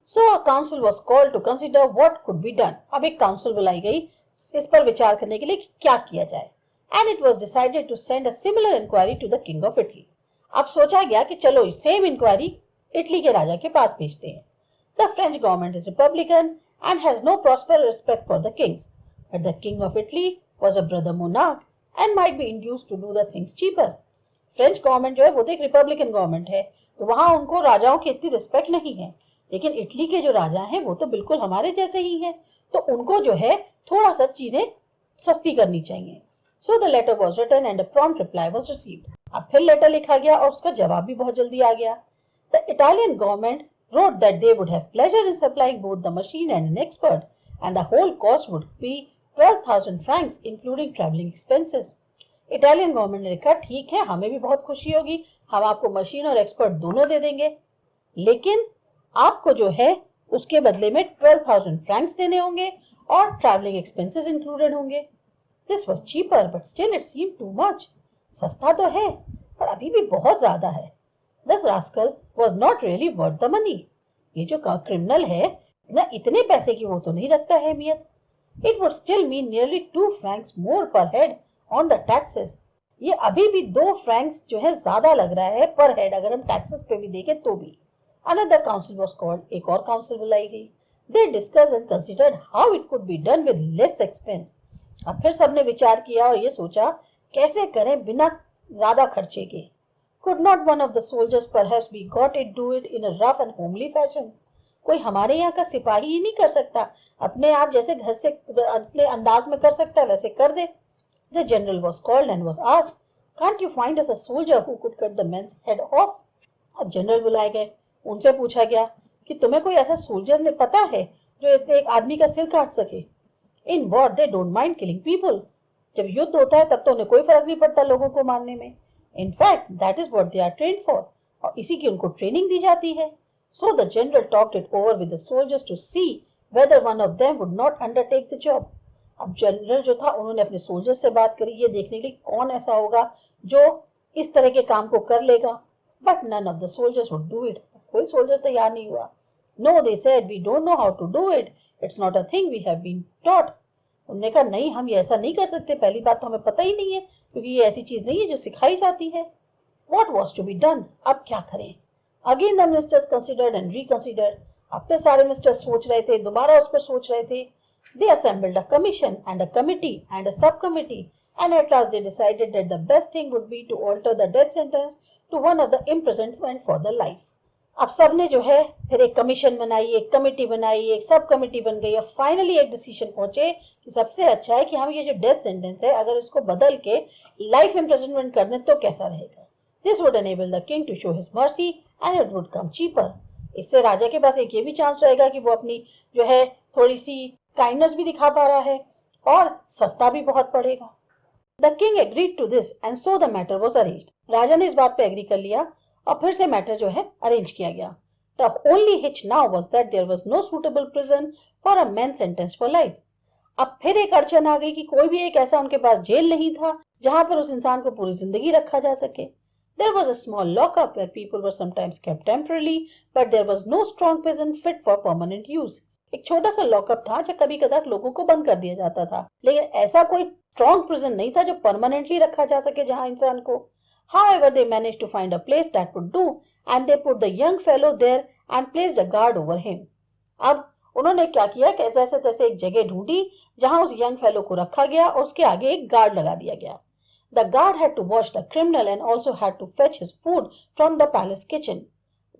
So a council was called to consider what could be done. अब एक council बुलाई गई इस पर विचार करने के लिए कि क्या किया जाए. And it was decided to send a similar inquiry to the king of Italy. अब सोचा गया कि चलो सेम इंक्वायरी इटली के राजा के पास भेजते हैं. The French government is republican and has no proper respect for the kings, but the king of Italy was a brother monarch and might be induced to do the things cheaper. French government जो है वो तो एक Republican government है, तो वहां उनको राजाओं की इतनी रिस्पेक्ट नहीं है. लेकिन इटली के जो राजा हैं वो तो बिल्कुल हमारे जैसे ही हैं, तो उनको जो है थोड़ा सा चीजें सस्ती करनी चाहिए. So the letter was written and a prompt reply was received. अब फिर लेटर लिखा गया और उसका जवाब भी बहुत जल्दी आ गया. The Italian government wrote that they would have pleasure in supplying both the machine and an expert, and the whole cost would be 12,000 francs including travelling expenses. Italian government ने लिखा ठीक है, हमें भी बहुत खुशी होगी, हम आपको मशीन और एक्सपर्ट दोनों दे देंगे, लेकिन आपको जो है उसके बदले में 12,000 फ्रैंक्स देने होंगे और ट्रैवलिंग एक्सपेंसेस इंक्लूडेड होंगे. This was cheaper but still it seemed too much. सस्ता तो है पर अभी भी बहुत ज्यादा है. This rascal was not really worth the money. ये जो क्रिमिनल है ना इतने पैसे की वो तो नहीं रखता है अहमियत. It would still mean nearly 2 francs more per head on the taxes. ये अभी भी 2 फ्रैंक्स जो है ज्यादा लग रहा है पर हेड, अगर हम टैक्सेस पे भी देखें तो भी. Another council was called. एक और काउंसिल बुलाई गई. They discussed and considered how it could be done with less expense. अब फिर सबने विचार किया और ये सोचा कैसे करें बिना ज्यादा खर्चे के. Could not one of the soldiers perhaps be got it do it in a rough and homely fashion? कोई हमारे यहाँ का सिपाही ही नहीं कर सकता, अपने आप जैसे घर से अपने अंदाज में कर सकता है वैसे कर दे. The general was called and was asked, can't you find us a soldier who could cut the man's head off? अब जनरल बुलाए गए. उनसे पूछा गया कि तुम्हें कोई ऐसा सोल्जर ने पता है जो एक आदमी का सिर काट सके. In war they don't mind killing people. जब युद्ध होता है तब तो उन्हें कोई फर्क नहीं पड़ता लोगों को मारने में. In fact that is what they are trained for, और इसी की उनको ट्रेनिंग दी जाती है. So the general talked it over with the soldiers to see whether one of them would not undertake the job. अब जनरल जो था उन्होंने अपने सोल्जर्स से बात करी ये देखने के लिए कौन ऐसा होगा जो इस तरह के काम को कर लेगा. But none of the soldiers would do it. कोई सोल्जर तैयार नहीं हुआ. No they said we don't know how to do it, it's not a thing we have been taught. उन्होंने कहा नहीं हम ये ऐसा नहीं कर सकते, पहली बात तो हमें पता ही नहीं है क्योंकि ये ऐसी चीज नहीं है जो सिखाई जाती है. What was to be done. अब क्या करें. Again the ministers considered and reconsidered. अब फिर सारे मिनिस्टर्स सोच रहे थे, दोबारा उस पर सोच रहे थे. They assembled a commission and a committee and a subcommittee and at last they decided that the best thing would be to alter the death sentence to one of the imprisonment for the life. अब सबने जो है फिर एक commission बनाई, एक committee बनाई, एक सब कमेटी बन गई और फाइनली एक डिसीजन पहुंचे कि सबसे अच्छा है कि हम ये जो डेथ सेंटेंस है अगर इसको बदल के लाइफ इम्प्रिजनमेंट कर दें तो कैसा रहेगा. This would enable the king to show his mercy and it would come cheaper. इससे राजा के पास एक ये भी चांस रहेगा कि वो अपनी जो है थोड़ी सी काइंडनेस भी दिखा पा रहा है और सस्ता भी बहुत पड़ेगा. The king agreed to this and so the matter was arranged. राजा ने इस बात पे एग्री कर लिया और फिर से मैटर जो है अरेंज किया गया. The only hitch now was that there was no suitable prison for a man sentenced for life. अब फिर एक अड़चन आ गई कि कोई भी एक ऐसा उनके पास जेल नहीं था जहां पर उस इंसान को पूरी जिंदगी रखा जा सके. There was a small lockup where people were sometimes kept temporarily, but there was no strong prison fit for permanent use. एक छोटा सा लॉकअप था जहाँ कभी कदार लोगों को बंद कर दिया जाता था, लेकिन ऐसा कोई स्ट्रॉन्ग प्रिजन नहीं था जो परमानेंटली रखा जा सके जहां इंसान को. However, they managed to find a place that would do, and they put the young fellow there and placed a guard over him. अब उन्होंने क्या किया कि ऐसे तैसे एक जगह ढूंढी जहां उस यंग फेलो को रखा गया और उसके आगे एक गार्ड लगा दिया गया. The guard had to watch the criminal and also had to fetch his food from the palace kitchen.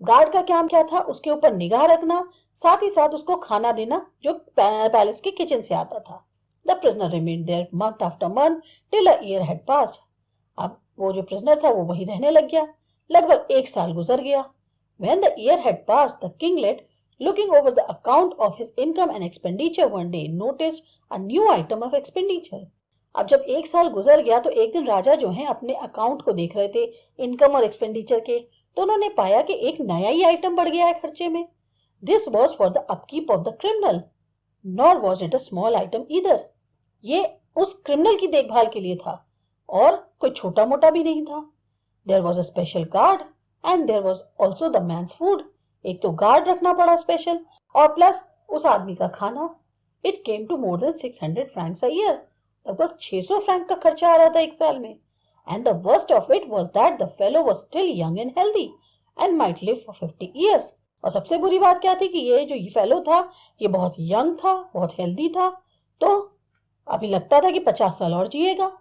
Guard का काम क्या था, उसके ऊपर निगाह रखना, साथ ही साथ उसको खाना देना जो पैलेस के किचन से आता था. The prisoner remained there month after month till a year had passed. अब वो जो prisoner था वो वहीं रहने लग गया. लगभग 1 साल गुजर गया. When the year had passed, the kinglet, looking over the account of his income and expenditure one day, noticed a new item of expenditure. अब जब 1 साल गुजर गया तो एक दिन राजा जो है अपने अकाउंट को देख रहे थे इनकम और एक्सपेंडिचर के, तो उन्होंने पाया कि एक नया ही आइटम बढ़ गया है खर्चे में. This was for the upkeep of the criminal. Nor was it a small item either. ये उस क्रिमिनल की देखभाल के लिए था और कोई छोटा मोटा भी नहीं था. There was a special guard and there was also the man's food. एक तो गार्ड रखना पड़ा स्पेशल, और प्लस उस आदमी का खाना। It came to more than 600 francs a year. लगभग 600 फ्रैंक का खर्चा आ रहा था एक साल में। And the worst of it was that the fellow was still young and healthy and might live for 50 years. और सबसे बुरी बात क्या थी कि ये जो फेलो था, ये बहुत यंग था, बहुत हेल्दी था, तो अभी लगता था कि 50 साल और जिएगा।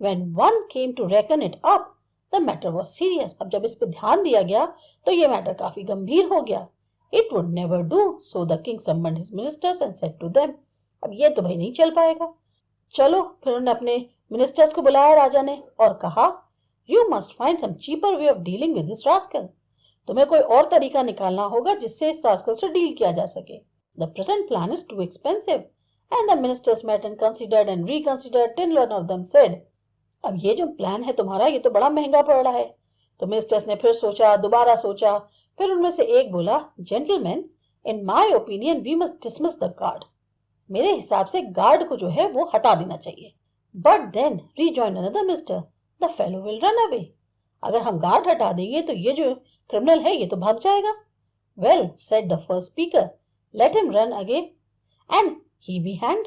When one came to reckon it up, the matter was serious. अब जब इस पे ध्यान दिया गया तो ये मैटर काफी गंभीर हो गया। It would never do, so the king summoned his ministers and said to them, अब ये तो भाई नहीं चल पाएगा। चलो फिर उन्होंने अपने मिनिस्टर्स को बुलाया राजा ने और कहा, You must find some cheaper way of dealing with this rascal. तुम्हें कोई और तरीका निकालना होगा जिससे इस रास्कल से डील किया जा सके। The present plan is too expensive. And the ministers met and considered and reconsidered till one of them said, अब ये जो प्लान है तुम्हारा ये तो बड़ा महंगा पड़ रहा है। तो मिनिस्टर्स ने फिर सोचा, दोबारा सोचा, फिर उनमें से एक बोला, gentleman, in my opinion we must dismiss the guard. मेरे हिसाब से गार्ड को जो है वो हटा देना चाहिए। But then rejoin another minister, the fellow will run away. अगर हम गार्ड हटा देंगे तो ये जो क्रिमिनल है ये तो भाग जाएगा। Well said the first speaker, let him run again and he be hanged.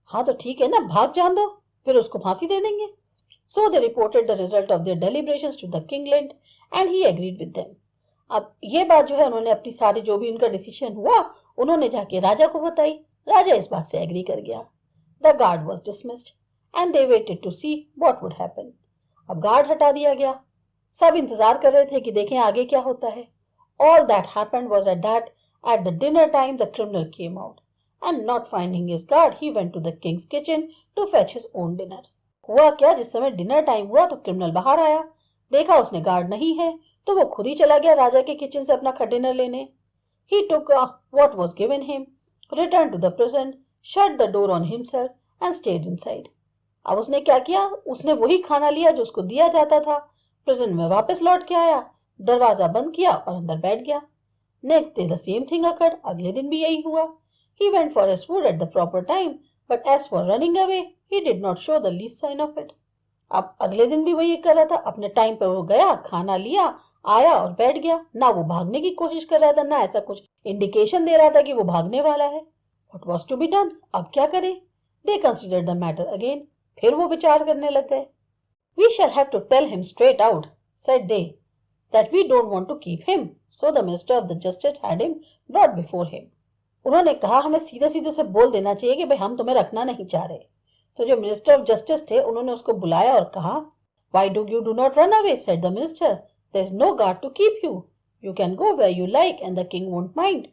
हाँ तो ठीक है ना, भाग जान दो, फिर उसको फांसी दे देंगे। So they reported the result of their deliberations to the king Lent and he agreed with them. अब ये बात जो है उन्होंने अपनी सारी जो भी उनका डिसीजन हुआ उन्होंने जाके राजा को बताई। राजा इस बात से एग्री कर गया। The guard was dismissed and they waited to see what would happen. अब गार्ड हटा दिया गया। सब इंतजार कर रहे थे कि देखें आगे क्या होता है। All that happened was at the dinner time the criminal came out and not finding his guard he went to the king's kitchen to fetch his own dinner. हुआ क्या, जिस समय डिनर टाइम हुआ तो क्रिमिनल बाहर आया, देखा उसने गार्ड नहीं है तो वो खुद ही चला गया राजा के किचन से अपना डिनर लेने। He took what was given him, returned to the prison, shut the door on himself and stayed inside. अब उसने क्या किया, उसने वही खाना लिया जो उसको दिया जाता था, प्रिजन में वापस लौट के आया, दरवाजा बंद किया और अंदर बैठ गया। Next day the same thing occurred, अगले दिन भी यही हुआ। He went for his food at the proper time, but as for running away, he did not show the least sign of it. अब अगले दिन भी वही कर रहा था, अपने टाइम पर वो गया, खाना लिया, आया और बैठ गया। ना वो भागने की कोशिश कर रहा था, ना ऐसा कुछ इंडिकेशन दे रहा था कि वो भागने वाला है। What was to be done? अब क्या करें? They considered the matter again. फिर वो विचार करने लग गए। We shall have to tell him straight out, said they, that we don't want to keep him. So the minister of the justice had him brought before him. उन्होंने कहा हमें सीधे सीधे से बोल देना चाहिए कि भाई हम तुम्हें रखना नहीं चाह रहे। तो जो मिनिस्टर ऑफ जस्टिस थे उन्होंने उसको बुलाया और कहा, Why do you do not run away? said the minister. There is no guard to keep you. You can go where you like and the king won't mind.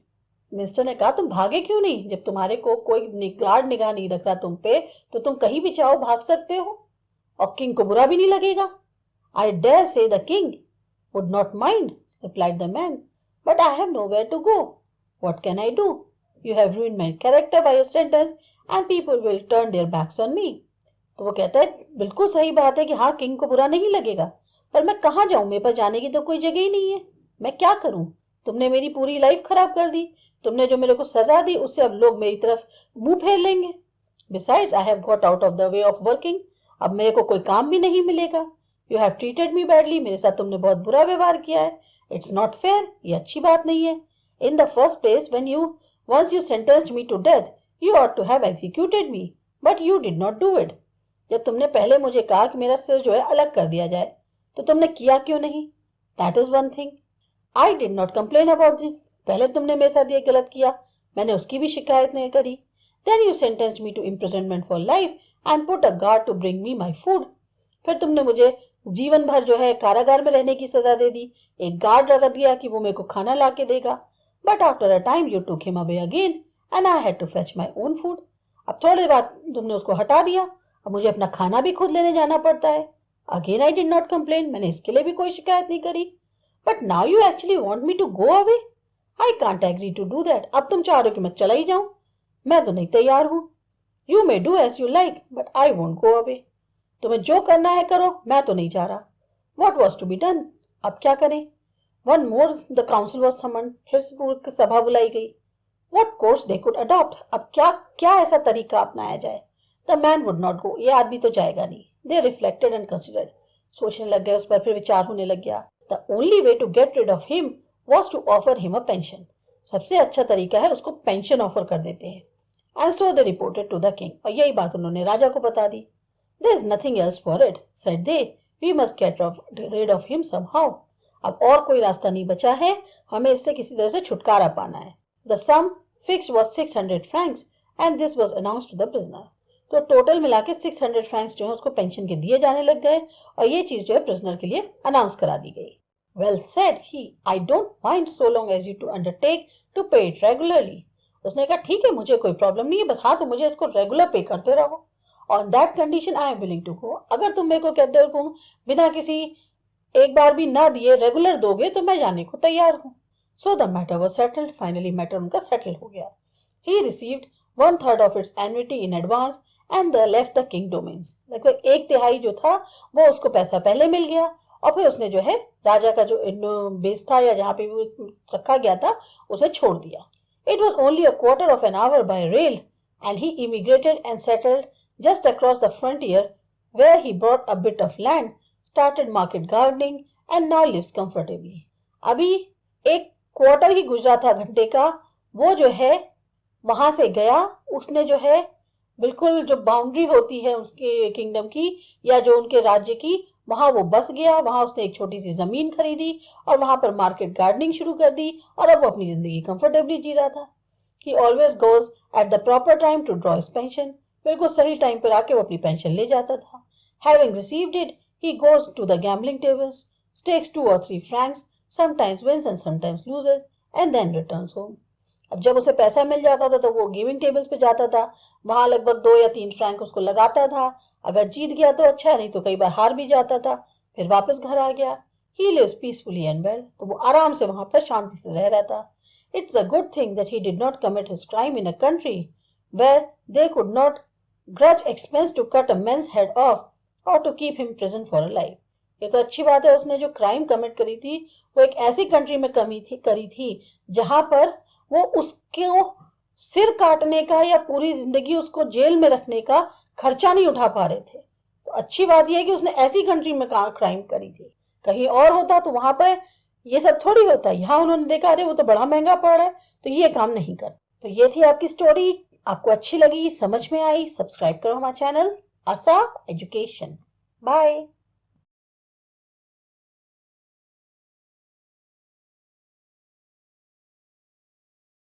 Minister ने कहा तुम भागे क्यों नहीं, जब तुम्हारे को कोई गार्ड निगाह नहीं रख रहा तुम पे तो तुम कहीं भी चाहो भाग सकते हो और किंग को बुरा भी नहीं लगेगा। I dare say the king would not mind, replied the man, but I have nowhere to go. What can I do? You have ruined my character by your sentence and people will turn their backs on me. तो वो कहता है बिल्कुल सही बात है कि हाँ किंग को बुरा नहीं लगेगा, पर मैं कहाँ जाऊं, मेरे पास जाने की तो कोई जगह ही नहीं है। मैं क्या करूं, तुमने मेरी पूरी लाइफ खराब कर दी, तुमने जो मेरे को सजा दी उससे अब लोग मेरी तरफ मुंह फेर लेंगे। Besides, I have got out of the way of working. अब मेरे को कोई काम भी नहीं मिलेगा। You have treated me badly. मेरे साथ तुमने बहुत बुरा व्यवहार किया है। It's not fair. ये अच्छी बात नहीं है। In the first place, once you sentenced me to death, you ought to have executed me, but you did not do it. जब तुमने पहले मुझे कहा कि मेरा सिर जो है अलग कर दिया जाए, तो तुमने किया क्यों नहीं? That is one thing. I did not complain about it. पहले तुमने मेरे साथ ये गलत किया, मैंने उसकी भी शिकायत नहीं करी। Then you sentenced me to imprisonment for life and put a guard to bring me my food. फिर तुमने मुझे जीवन भर जो है कारागार में रहने की सजा दे दी, एक गार्ड रख दिया कि वो मेरे को खाना ला के देगा। But after a time you took him away again and I had to fetch my own food. अब थोड़ी बाद तुमने उसको हटा दिया, अब मुझे अपना खाना भी खुद लेने जाना पड़ता है। Again I did not complain. मैंने इसके लिए भी कोई शिकायत नहीं करी। But now you actually want me to go away? I can't agree to do that. अब तुम चाह रहे हो कि मैं चला ही जाऊं? मैं तो नहीं तैयार हूं। You may do as you like, but I won't go away. तुम्हें जो करना है करो, मैं तो नहीं चाह रहा। What was to be done? अब क्या करें? One more, the council was summoned. फिर सभा बुलाई गई। What course they could adopt? अब क्या ऐसा तरीका अपनाया जाए? The man would not go. ये आदमी तो जाएगा नहीं। They reflected and considered. सोचने लग गए उस पर, फिर विचार होने लग गया। The only way to get rid of him was to offer him a pension. सबसे अच्छा तरीका है उसको पेंशन ऑफर कर देते हैं. And so they reported to the king. और यही बात उन्होंने राजा को बता दी. There is nothing else for it, said they. We must get rid of him somehow. अब और कोई रास्ता नहीं बचा है, हमें इससे किसी तरह से छुटकारा पाना है. The sum fixed was 600 francs and this was announced to the prisoner. तो टोटल मिला के 600 फ्रैंक्स जो है उसको पेंशन के दिए जाने लग गए और ये चीज जो है प्रिजनर के लिए अनाउंस करा दी गई. Well said he, I don't mind so long as you to undertake to pay it regularly. उसने कहा ठीक है मुझे कोई प्रॉब्लम नहीं है, बस हाँ तुम मुझे इसको रेगुलर पे करते रहो. On that condition I am willing to go. अगर तुम मेरे को कहते हो तुम बिना किसी एक बार भी ना दिए रेगुलर दोगे तो मैं जाने को तैयार हूँ. So the matter was settled. Finally matter उनका सेटल हो गया. He received 1/3 of its annuity in advance and they left the king domains. लगभग 1/3 जो था वो उसको पैसा पहले मिल गया और फिर उसने जो है राजा का जो बेस था या जहाँ पे वो रखा गया था उसे छोड़ दिया. It was only a quarter of an hour by rail and he immigrated and settled just across the frontier where he bought a bit of land, started market gardening and now lives comfortably. अभी एक quarter ही गुजरा था घंटे का, वो जो है वहां से गया, उसने जो है बिल्कुल जो बाउंड्री होती है उसके किंगडम की या जो उनके राज्य की वहां वो बस गया. वहां उसने एक छोटी सी जमीन खरीदी और वहां पर मार्केट गार्डनिंग शुरू कर दी और अब वो अपनी जिंदगी कंफर्टेबली जी रहा था. He always goes at the proper time to draw his pension. बिल्कुल सही टाइम पर आके वो अपनी पेंशन ले जाता था. Having received it, he goes to the gambling tables, stakes 2 or 3 francs, sometimes wins and sometimes loses, and then returns home. अब जब उसे पैसा मिल जाता था तो वो गेमिंग टेबल्स पे जाता था, वहां लगभग 2 या 3 फ्रैंक उसको लगाता था. अगर जीत गया तो अच्छा, नहीं तो कई बार हार भी जाता था, फिर वापस घर आ गया. He lives peacefully and well. तो वो आराम से वहां पर शांति से रह रहा था. It's a good thing that he did not commit his crime in a country where they could not grudge expense to cut a man's head off or to keep him prison for a life. ये तो अच्छी बात है, उसने जो crime commit करी थी वो एक ऐसी कंट्री में करी थी जहां पर वो उसको सिर काटने का या पूरी जिंदगी उसको जेल में रखने का खर्चा नहीं उठा पा रहे थे. तो अच्छी बात यह है कि उसने ऐसी कंट्री में क्राइम करी थी. कहीं और होता तो वहां पर ये सब थोड़ी होता. यहाँ उन्होंने देखा अरे वो तो बड़ा महंगा पड़ रहा है तो ये काम नहीं कर. तो ये थी आपकी स्टोरी. आपको अच्छी लगी, समझ में आई, सब्सक्राइब करो हमारा चैनल आसा एजुकेशन. बाय.